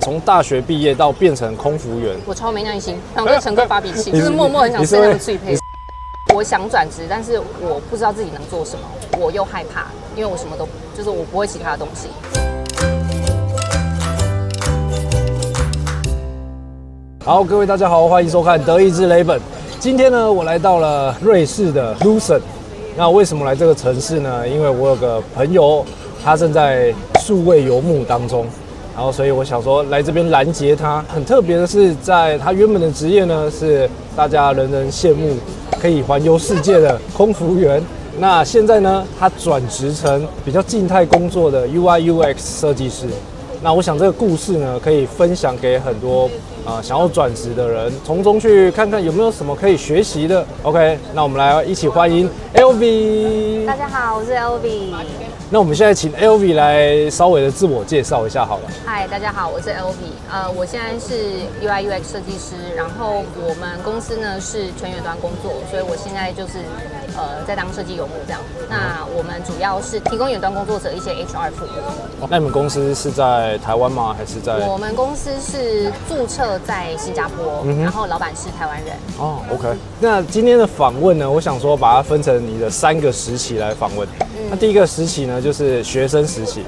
从大学毕业到变成空服员，我超没耐心，想对乘客发脾气，就是默默很想睡他们最配。我想转职，但是我不知道自己能做什么，我又害怕，因为我什么都就是我不会其他的东西。好，各位大家好，欢迎收看德意志雷本。今天呢，我来到了瑞士的 Lucerne。那为什么来这个城市呢？因为我有个朋友，他正在数位游牧当中。然后，所以我想说来这边拦截他。很特别的是，在他原本的职业呢，是大家人人羡慕，可以环游世界的空服员。那现在呢，他转职成比较静态工作的 UI/UX 设计师。那我想这个故事呢，可以分享给很多想要转职的人，从中去看看有没有什么可以学习的。OK， 那我们来一起欢迎 Elvy。大家好，我是 Elvy。那我们现在请 Elvy 来稍微的自我介绍一下好了。嗨，大家好，我是 Elvy。我现在是 UI/UX 设计师，然后我们公司呢是全远端工作，所以我现在就是在当设计游牧这样。那我们主要是提供远端工作者一些 HR 服务。那你们公司是在台湾吗？还是在？我们公司是注册在新加坡，然后老板是台湾人。哦 ，OK。那今天的访问呢，我想说把它分成你的3个时期来访问。那第一个时期呢，就是学生时期。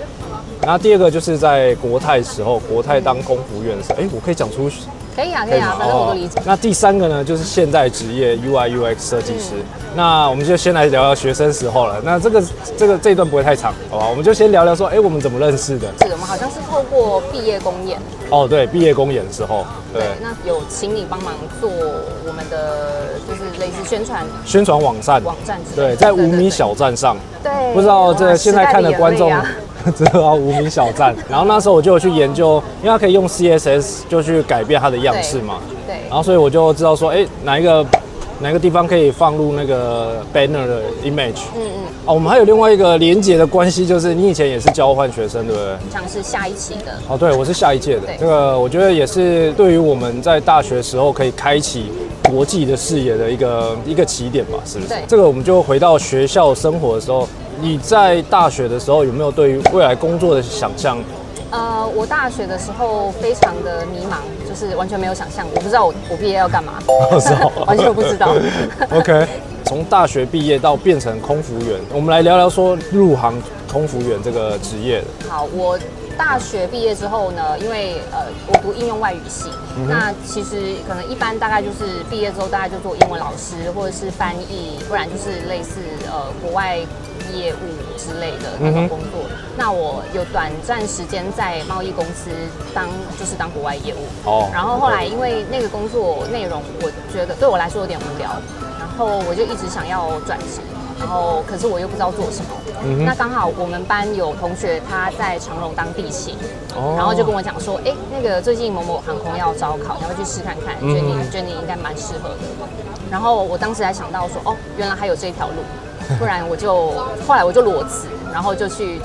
然后第二个就是在国泰时候，国泰当空服员的时候，我可以讲出。可以啊，可以啊，反正我都理解。那第3个呢，就是现在职业 UI/UX 设计师。那我们就先来聊聊学生时候了。那这一段不会太长，好吧？我们就先聊聊说，我们怎么认识的？是，我们好像是透过毕业公演。哦，对，毕业公演的时候，对，那有请你帮忙做我们的就是类似宣传网站之类的，对，在无名小站上。对，不知道这现在看的观众。知道无名小站，然后那时候我就有去研究，因为它可以用 CSS 就去改变它的样式嘛。对。然后所以我就知道说，哪一个地方可以放入那个 banner 的 image。我们还有另外一个连结的关系，就是你以前也是交换学生，对不对？像是下一期的。哦，对，我是下一届的。这个我觉得也是对于我们在大学时候可以开启国际的视野的一个起点吧，是不是？对。这个我们就回到学校生活的时候。你在大学的时候有没有对于未来工作的想象？我大学的时候非常的迷茫，就是完全没有想象，我不知道我毕业要干嘛，完全不知道。OK， 从大学毕业到变成空服员，我们来聊聊说入行空服员这个职业的。好，我大学毕业之后呢，因为我读应用外语系，那其实可能一般大概就是毕业之后大概就做英文老师或者是翻译，不然就是类似国外业务之类的那种工作。那我有短暂时间在贸易公司当国外业务。然后后来因为那个工作内容我觉得对我来说有点无聊，然后我就一直想要转职。然后，可是我又不知道做什么。那刚好我们班有同学他在长荣当地勤，然后就跟我讲说，那个最近某某航空要招考，你要不要去试看看？觉得你应该蛮适合的。然后我当时还想到说，原来还有这条路，不然后来我就裸辞，然后就去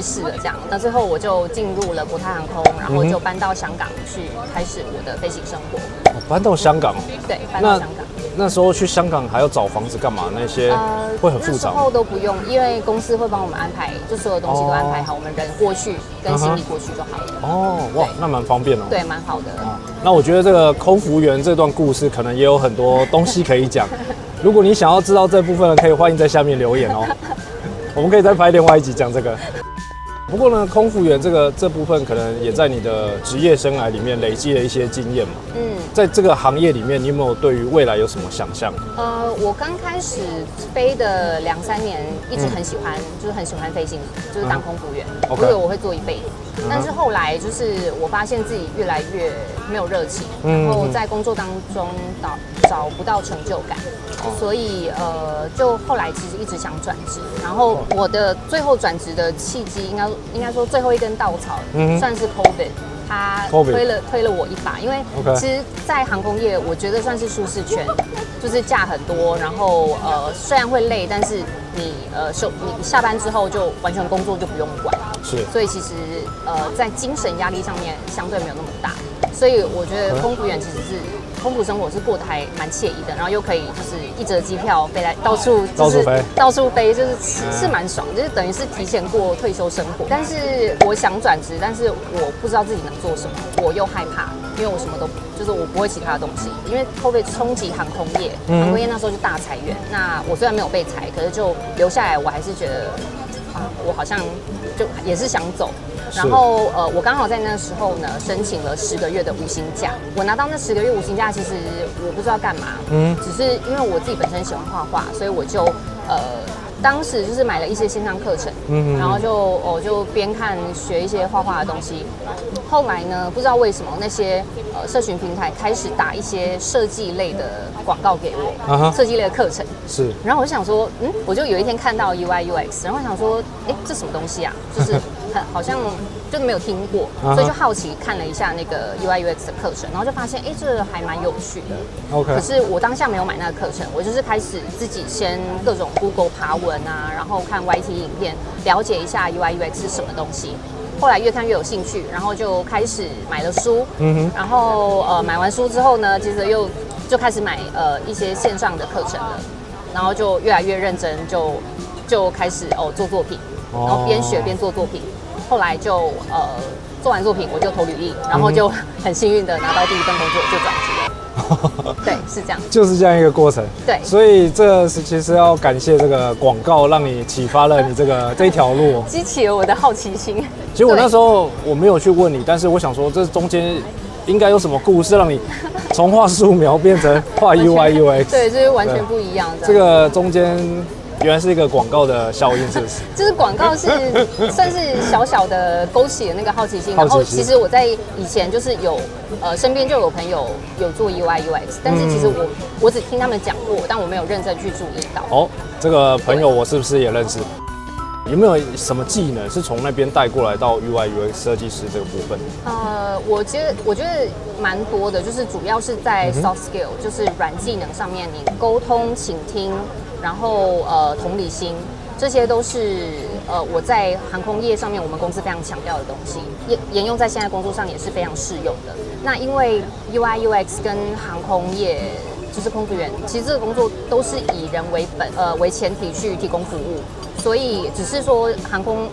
试了这样。那最后我就进入了国泰航空，然后就搬到香港去开始我的飞行生活。搬到香港？对，搬到香港。那时候去香港还要找房子干嘛？那些会很复杂。那时候都不用，因为公司会帮我们安排，就所有东西都安排好，我们人过去跟行李过去就好了。哇，那蛮方便哦。对，蛮好的。那我觉得这个空服员这段故事可能也有很多东西可以讲。如果你想要知道这部分的，可以欢迎在下面留言哦。我们可以再拍另外一集讲这个。不过呢，空服员这部分可能也在你的职业生涯里面累积了一些经验嘛。在这个行业里面，你有没有对于未来有什么想象？我刚开始飞的2-3年，一直很喜欢，就是很喜欢飞行，就是当空服员，我以为我会做一辈子。但是后来就是我发现自己越来越没有热情，然后在工作当中找不到成就感，所以就后来其实一直想转职。然后我的最后转职的契机，应该说最后一根稻草，算是 COVID。他推了我一把，因为其实，在航空业，我觉得算是舒适圈，就是假很多，然后虽然会累，但是你下班之后就完全工作就不用管，是，所以其实在精神压力上面相对没有那么大，所以我觉得空服员其实是空服生活是过得还蛮惬意的，然后又可以就是一折机票飞来到处飞，就是是蛮爽，就是等于是提前过退休生活。但是我想转职，但是我不知道自己能做什么，我又害怕，因为我什么都就是我不会其他的东西，因为COVID冲击航空业，航空业那时候就大裁员。那我虽然没有被裁，可是就留下来，我还是觉得我好像就也是想走。然后我刚好在那时候呢申请了10个月的无薪假。我拿到那10个月无薪假，其实我不知道干嘛，只是因为我自己本身喜欢画画，所以我就当时就是买了一些线上课程，然后就边看学一些画画的东西。后来呢，不知道为什么那些社群平台开始打一些设计类的广告给我，设计类的课程是。然后我就想说，我就有一天看到 UI UX， 然后想说，这什么东西啊？就是好像就没有听过，所以就好奇看了一下那个 UI UX 的课程，然后就发现，这还蛮有趣的。OK。可是我当下没有买那个课程，我就是开始自己先各种 Google 爬文啊，然后看 YT 影片，了解一下 UI UX 是什么东西。后来越看越有兴趣，然后就开始买了书，然后买完书之后呢，接着就开始买一些线上的课程了，然后就越来越认真，就开始做作品，然后边学边做作品。后来就做完作品我就投履历，然后就很幸运的拿到第一份工作，就转职了。对，是这样，就是这样一个过程。对，所以这是其实要感谢这个广告，让你启发了你这一条路，激起了我的好奇心。其实我那时候我没有去问你，但是我想说这中间应该有什么故事让你从画素描变成画 UI UX？ 对，就是完全不一样的。这个中间原来是一个广告的效应，是不是？就是广告是算是小小的勾起了那个好奇心。然后其实我在以前就是身边就有朋友有做 UI UX， 但是其实我只听他们讲过，但我没有认真去注意到。这个朋友我是不是也认识？有没有什么技能是从那边带过来到 UI UX 设计师这个部分？我觉得蛮多的，就是主要是在 soft skill， 就是软技能上面，你沟通、倾听，然后同理心，这些都是我在航空业上面我们公司非常强调的东西，沿用在现在工作上也是非常适用的。那因为 UI UX 跟航空业就是空服员，其实这个工作都是以人为本为前提去提供服务。所以只是说航空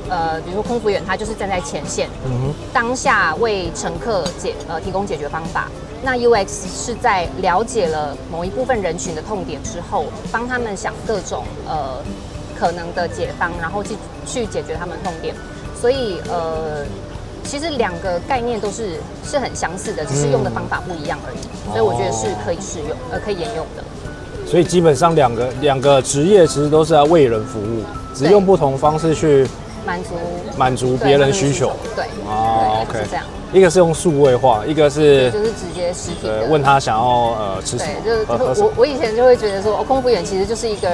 比如说空服员，他就是站在前线，当下为乘客提供解决方法。那 UX 是在了解了某一部分人群的痛点之后，帮他们想各种可能的解方，然后去解决他们痛点。所以其实两个概念都是很相似的，只是用的方法不一样而已。所以我觉得是可以适用可以沿用的。所以基本上两个职业其实都是在为人服务，只用不同方式去满足别人需求。对，OK，是这样。一个是用数位化，一个是就是直接实体的。问他想要吃什么。对，就是我以前就会觉得说，空服员其实就是一个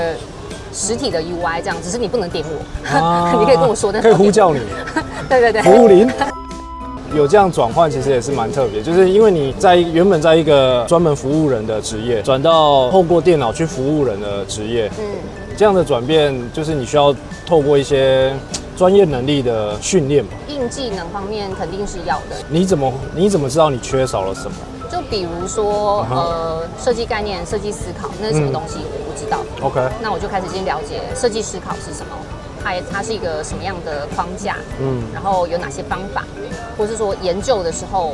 实体的 UI 这样，只是你不能点我，你可以跟我说，但是可以呼叫你。对，服务铃。有这样转换，其实也是蛮特别，就是因为你原本在一个专门服务人的职业，转到透过电脑去服务人的职业，这样的转变，就是你需要透过一些专业能力的训练嘛。硬技能方面肯定是要的。你怎么知道你缺少了什么？就比如说设计概念、设计思考，那是什么东西我不知道。OK， 那我就开始先了解设计思考是什么。它是一个什么样的框架？然后有哪些方法，或是说研究的时候，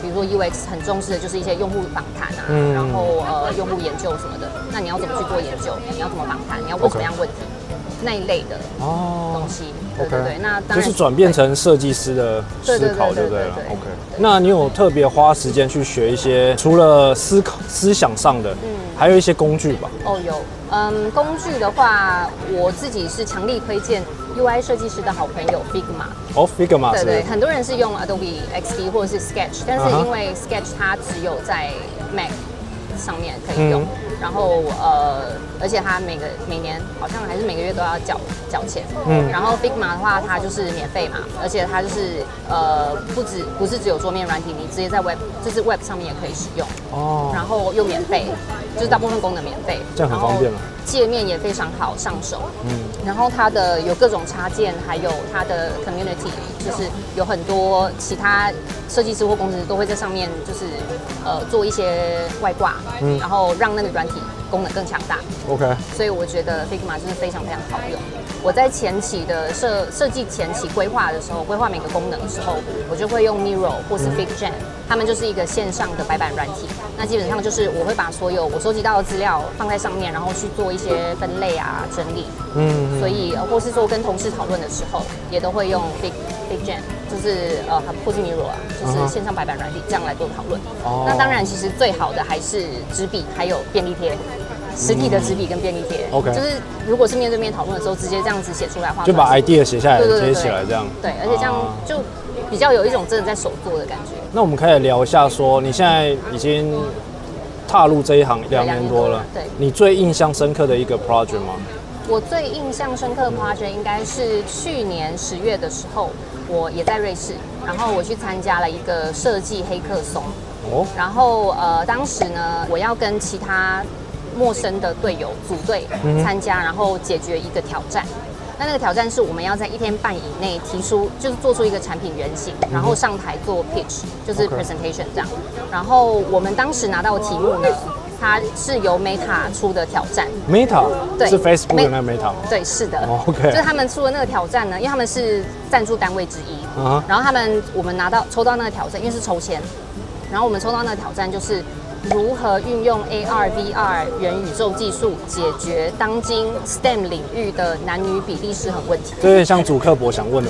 比如说 UX 很重视的就是一些用户访谈啊，然后用户研究什么的。那你要怎么去做研究？你要怎么访谈？你要问什么样的问题？那一类的东西。对，那当然就是转变成设计师的思考，对不对 ？OK。那你有特别花时间去学一些除了思想上的，还有一些工具吧？有。工具的话，我自己是强力推荐 UI 设计师的好朋友 Figma。Figma 对，很多人是用 Adobe XD 或者是 Sketch， 但是因为 Sketch 它只有在 Mac 上面可以用，然后而且它每年好像还是每个月都要缴钱。然后 Figma 的话，它就是免费嘛，而且它就是不是只有桌面软体，你直接在 Web 上面也可以使用。然后又免费，就是大部分功能免费，这样很方便了。界面也非常好上手，然后它的有各种插件，还有它的 community， 就是有很多其他设计师或工程师都会在上面，就是做一些外挂，然后让那个软体功能更强大。OK， 所以我觉得 Figma 就是非常非常好用。我在前期的设计前期规划的时候，规划每个功能的时候，我就会用 Miro 或是 FigJam，他们就是一个线上的白板软体。那基本上就是我会把所有我收集到的资料放在上面，然后去做一些分类啊、整理。所以或是说跟同事讨论的时候，也都会用 FigJam， 就是或是 Miro 啊，就是线上白板软体这样来做讨论。那当然，其实最好的还是纸笔，还有便利贴。实体的纸笔跟便利贴，OK， 就是如果是面对面讨论的时候，直接这样子写出来画，就把 idea 写下来，贴起来这样。对，而且这样就比较有一种真的在手做的感觉。那我们可以聊一下，说你现在已经踏入这一行2年多了，对，你最印象深刻的一个 project 吗？我最印象深刻的 project 应该是去年10月的时候，我也在瑞士，然后我去参加了一个设计黑客松。然后当时呢，我要跟其他陌生的队友组队参加，然后解决一个挑战。那个挑战是我们要在1天半以内提出，就是做出一个产品原型，然后上台做 pitch， 就是 presentation 这样。然后我们当时拿到的题目呢，它是由 Meta 出的挑战。Meta 对，是 Facebook 的那个 Meta 吗？对，是的。OK， 就是他们出的那个挑战呢，因为他们是赞助单位之一，然后我们抽到那个挑战，因为是抽签，然后我们抽到那个挑战就是如何运用 AR、VR 元宇宙技术解决当今 STEM 领域的男女比例失衡问题。有点像主客博想问的。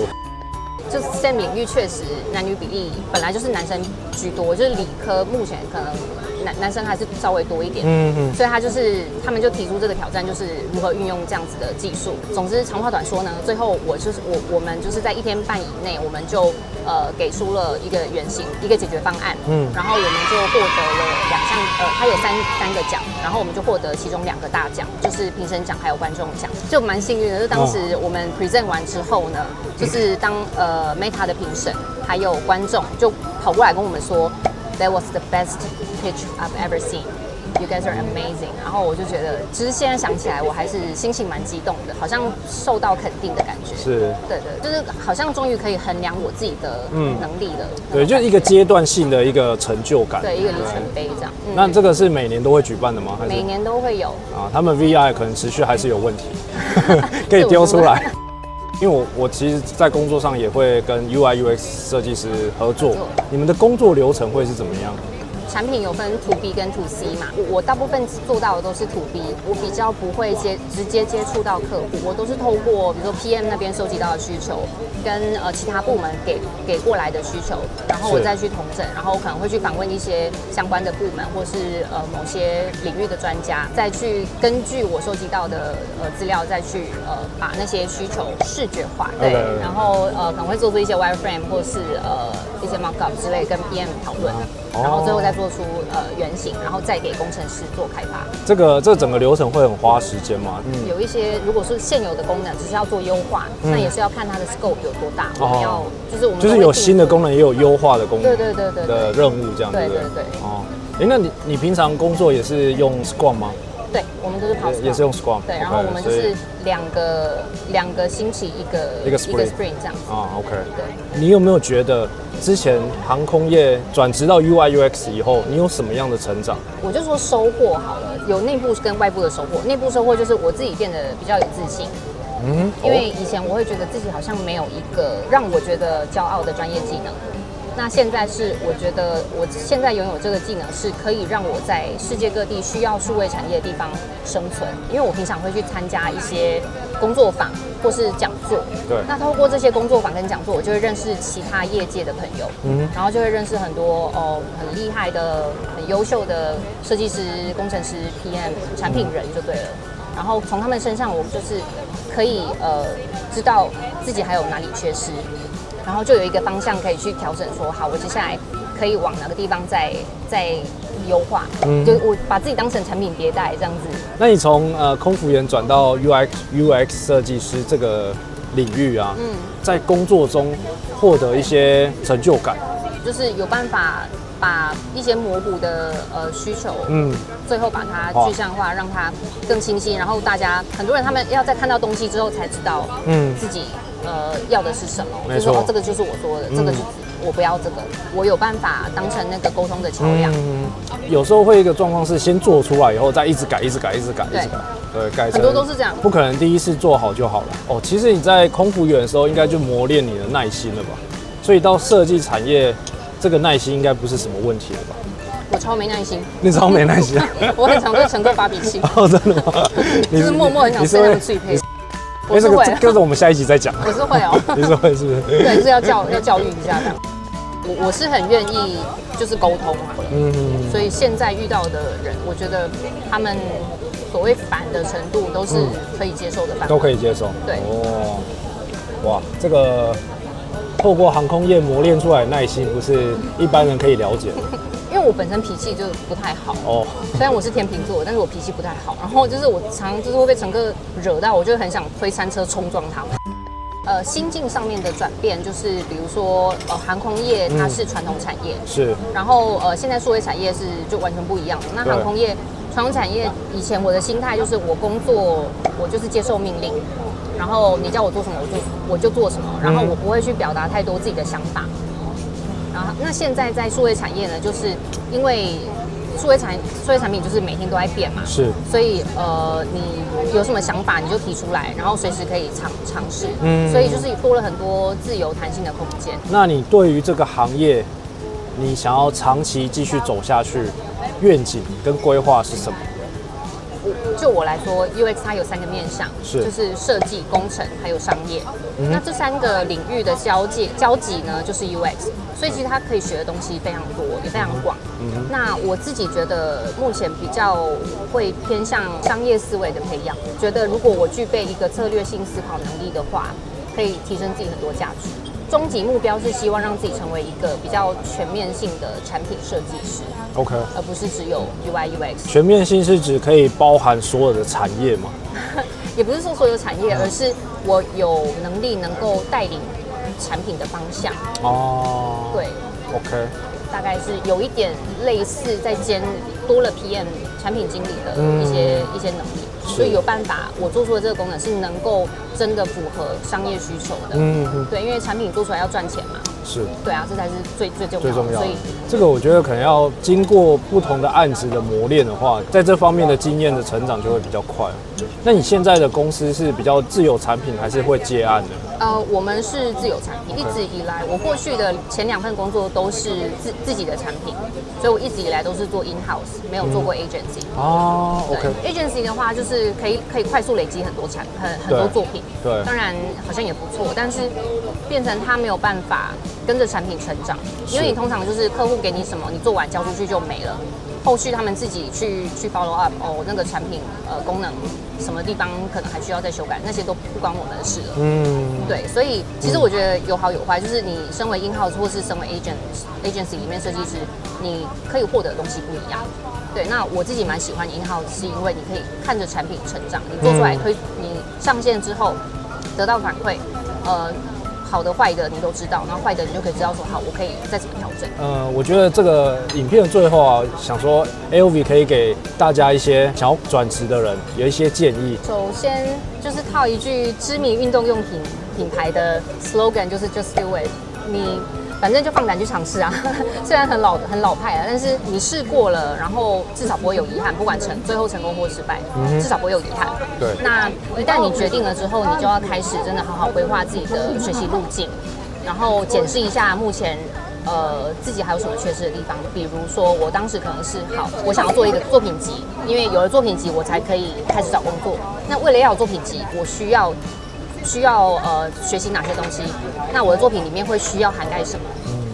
就 STEM 领域确实男女比例本来就是男生居多，就是理科目前可能男生还是稍微多一点，所以他们就提出这个挑战，就是如何运用这样子的技术。总之长话短说呢，最后我们就是在1天半以内，我们就给出了一个原型，一个解决方案，然后我们就获得了2项，它有三个奖，然后我们就获得其中2个大奖，就是评审奖还有观众奖，就蛮幸运的。就当时我们 present 完之后呢，就是当Meta 的评审还有观众就跑过来跟我们说 ，That was the best pitch I've ever seen. You guys are amazing. 然后我就觉得，其实现在想起来，我还是心情蛮激动的，好像受到肯定的感觉。是，对，就是好像终于可以衡量我自己的能力了。对，就是一个阶段性的一个成就感。对，一个里程碑这样。那这个是每年都会举办的吗？还是每年都会有啊？他们 VR 可能持续还是有问题，可以丢出来。因为我其实，在工作上也会跟 UI/UX 设计师合作。你们的工作流程会是怎么样？产品有分 To B 跟 To C 嘛，我大部分做到的都是 To B， 我比较不会直接接触到客户，我都是透过比如说 PM 那边收集到的需求，跟其他部门给过来的需求，然后我再去统整，然后可能会去访问一些相关的部门或是某些领域的专家，再去根据我收集到的资料，再去把那些需求视觉化，对，然后可能会做出一些 wireframe 或是一些 mockup 之类跟 PM 讨论。然后最后再做出原型，然后再给工程师做开发。这整个流程会很花时间吗？有一些如果是现有的功能，只是要做优化，那也是要看它的 scope 有多大。我们要就是有新的功能，也有优化的功能。对的任务这样。对。哦，那你平常工作也是用 Scrum 吗？对，我们都是跑 Scrum， 也是用 Scrum。对，然后我们就是两个星期一个 sprint 这样子。啊 ，OK。对。你有没有觉得之前航空业转职到 UI/UX 以后，你有什么样的成长？我就说收获好了，有内部跟外部的收获。内部收获就是我自己变得比较有自信。因为以前我会觉得自己好像没有一个让我觉得骄傲的专业技能。那现在是我觉得我现在拥有这个技能是可以让我在世界各地需要数位产业的地方生存，因为我平常会去参加一些工作坊或是讲座，对。那透过这些工作坊跟讲座，我就会认识其他业界的朋友，然后就会认识很多很厉害的、很优秀的设计师、工程师、PM、产品人就对了。然后从他们身上，我就是可以知道自己还有哪里缺失。然后就有一个方向可以去调整，说好，我接下来可以往哪个地方再优化，就我把自己当成产品迭代这样子。那你从空服员转到 UX 设计师这个领域啊，在工作中获得一些成就感，就是有办法把一些模糊的需求，最后把它具象化，让它更清晰。然后大家很多人他们要在看到东西之后才知道，自己要的是什么，就是说这个就是我说的，这个就是我不要这个，我有办法当成那个沟通的桥梁。有时候会一个状况是先做出来以后再一直改，对，改成很多都是这样，不可能第一次做好就好了。哦，其实你在空服员的时候应该就磨练你的耐心了吧？所以到设计产业，这个耐心应该不是什么问题了吧？我超没耐心，你超没耐心啊！我很常对乘客发脾气。哦，真的吗？就是默默很想跟他们脆配。我是会，这个我们下一集再讲。我是会哦，你是会是不是？对，就是要教育一下这样。我是很愿意就是沟通啊，所以现在遇到的人，我觉得他们所谓烦的程度都是可以接受的范围，都可以接受。对，哦，哇，这个透过航空业磨练出来的耐心，不是一般人可以了解的。因为我本身脾气就不太好哦，虽然我是天秤座，但是我脾气不太好。然后就是我常就是会被乘客惹到，我就很想推餐车冲撞他们。心境上面的转变，就是比如说航空业它是传统产业，是，然后现在数位产业是就完全不一样的。那航空业传统产业以前我的心态就是我工作我就是接受命令，然后你叫我做什么我就做什么，然后我不会去表达太多自己的想法。然后那现在在数位产业呢，就是因为数位产品就是每天都在变嘛，是，所以你有什么想法你就提出来，然后随时可以尝试，所以就是多了很多自由弹性的空间。那你对于这个行业，你想要长期继续走下去，愿景跟规划是什么？就我来说 ，UX 它有3个面向，就是设计、工程还有商业。那这3个领域的交集呢，就是 UX。所以其实它可以学的东西非常多，也非常广。那我自己觉得目前比较会偏向商业思维的培养，觉得如果我具备一个策略性思考能力的话，可以提升自己很多价值。终极目标是希望让自己成为一个比较全面性的产品设计师 ，OK， 而不是只有 UI/UX。全面性是指可以包含所有的产业吗？也不是说所有产业，而是我有能力能够带领产品的方向。哦，对 ，OK， 大概是有一点类似在兼多了 PM 产品经理的一些能力。所以有办法，我做出的这个功能是能够真的符合商业需求的。对，因为产品做出来要赚钱嘛。是。对啊，这才是最重要的。所以这个我觉得可能要经过不同的案子的磨练的话，在这方面的经验的成长就会比较快。那你现在的公司是比较自有产品，还是会接案的？我们是自有产品，一直以来我过去的前2份工作都是自己的产品，所以我一直以来都是做 in house， 没有做过 agency。哦 ，OK。agency 的话就是可以快速累积很多很多作品，对，当然好像也不错，但是变成他没有办法跟着产品成长，因为你通常就是客户给你什么，你做完交出去就没了。后续他们自己去 follow up， 那个产品功能什么地方可能还需要再修改，那些都不关我们的事了。对，所以其实我觉得有好有坏，就是你身为 in house 或是身为 agency 里面设计师，你可以获得的东西不一样。对，那我自己蛮喜欢 in house， 是因为你可以看着产品成长，你做出来你上线之后得到反馈，好的坏的你都知道，然后坏的你就可以知道说好，我可以再怎么调整。我觉得这个影片的最后啊，想说 AOV 可以给大家一些想要转职的人有一些建议。首先就是套一句知名运动用品牌的 slogan， 就是 Just Do It， 你反正就放胆去尝试啊，虽然很老派啊，但是你试过了，然后至少不会有遗憾，不管最后成功或失败，至少不会有遗憾。对。那一旦你决定了之后，你就要开始真的好好规划自己的学习路径，然后检视一下目前自己还有什么缺失的地方。比如说，我当时可能是我想要做一个作品集，因为有了作品集，我才可以开始找工作。那为了要有作品集，我需要学习哪些东西？那我的作品里面会需要涵盖什么？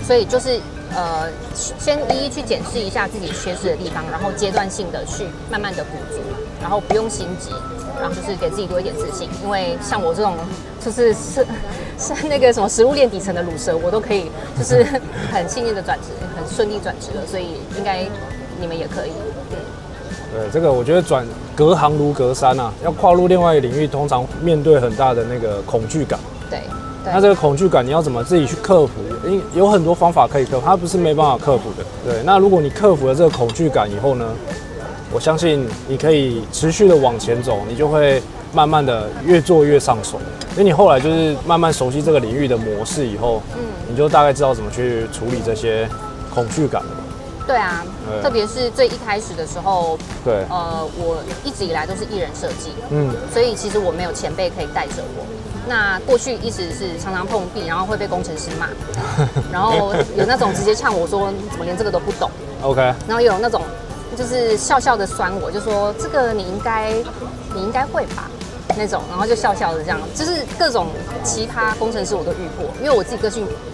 所以就是先一一去检视一下自己缺失的地方，然后阶段性的去慢慢的补足，然后不用心急，然后就是给自己多一点自信。因为像我这种就是那个什么食物链底层的卤蛇，我都可以就是很幸运的转职，很顺利转职了，所以应该你们也可以。对，这个我觉得隔行如隔山啊，要跨入另外一个领域，通常面对很大的那个恐惧感。对，那这个恐惧感你要怎么自己去克服？因为有很多方法可以克服，它不是没办法克服的。对，那如果你克服了这个恐惧感以后呢，我相信你可以持续的往前走，你就会慢慢的越做越上手。因为你后来就是慢慢熟悉这个领域的模式以后，你就大概知道怎么去处理这些恐惧感了。对啊，特别是最一开始的时候，对，我一直以来都是艺人设计，所以其实我没有前辈可以带着我。那过去一直是常常碰壁，然后会被工程师骂，然后有那种直接呛我说你怎么连这个都不懂 ，OK， 然后有那种就是笑笑的酸我，就说这个你应该会吧。那种，然后就笑笑的这样，就是各种奇葩工程师我都遇过，因为我自己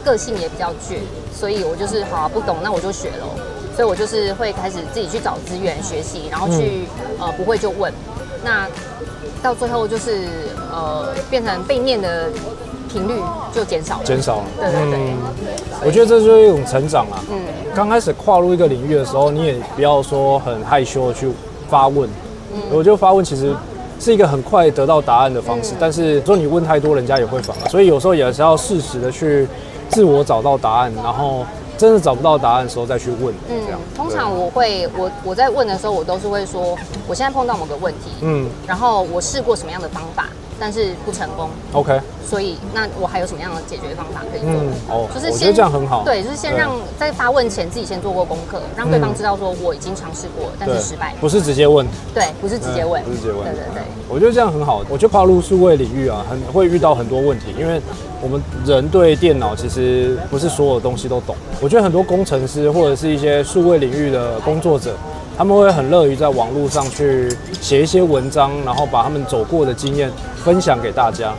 个性也比较倔，所以我就是好不懂那我就学咯，所以我就是会开始自己去找资源学习，然后去不会就问，那到最后就是变成被念的频率就减少了，对对对，我觉得这就是一种成长啊。刚开始跨入一个领域的时候，你也不要说很害羞的去发问，我觉得发问其实是一个很快得到答案的方式，但是说你问太多，人家也会烦嘛。所以有时候也是要适时的去自我找到答案，然后真的找不到答案的时候再去问。这样。通常我在问的时候，我都是会说，我现在碰到某个问题，然后我试过什么样的方法，但是不成功。OK。所以那我还有什么样的解决方法可以做？就是我觉得这样很好。对，就是先让在发问前自己先做过功课，让对方知道说我已经尝试过，但是失败。不是直接问。对，不是直接问。不是直接问。对。我觉得这样很好。我觉得跨入数位领域啊，会遇到很多问题，因为我们人对电脑其实不是所有东西都懂。我觉得很多工程师或者是一些数位领域的工作者，他们会很乐于在网络上去写一些文章，然后把他们走过的经验分享给大家。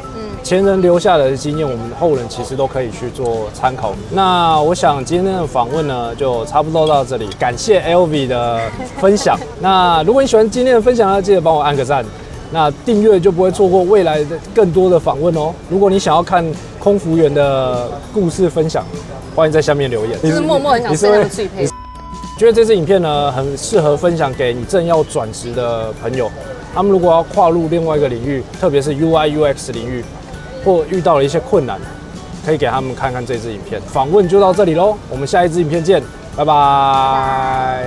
前人留下来的经验，我们后人其实都可以去做参考。那我想今天的访问呢，就差不多到这里。感谢 LV 的分享。那如果你喜欢今天的分享呢，记得帮我按个赞。那订阅就不会错过未来的更多的访问哦。如果你想要看空服员的故事分享，欢迎在下面留言。就是默默很想分享脆配。觉得这支影片呢，很适合分享给你正要转职的朋友。他们如果要跨入另外一个领域，特别是 UI/UX 领域，或遇到了一些困难，可以给他们看看这支影片。访问就到这里咯，我们下一支影片见，拜拜。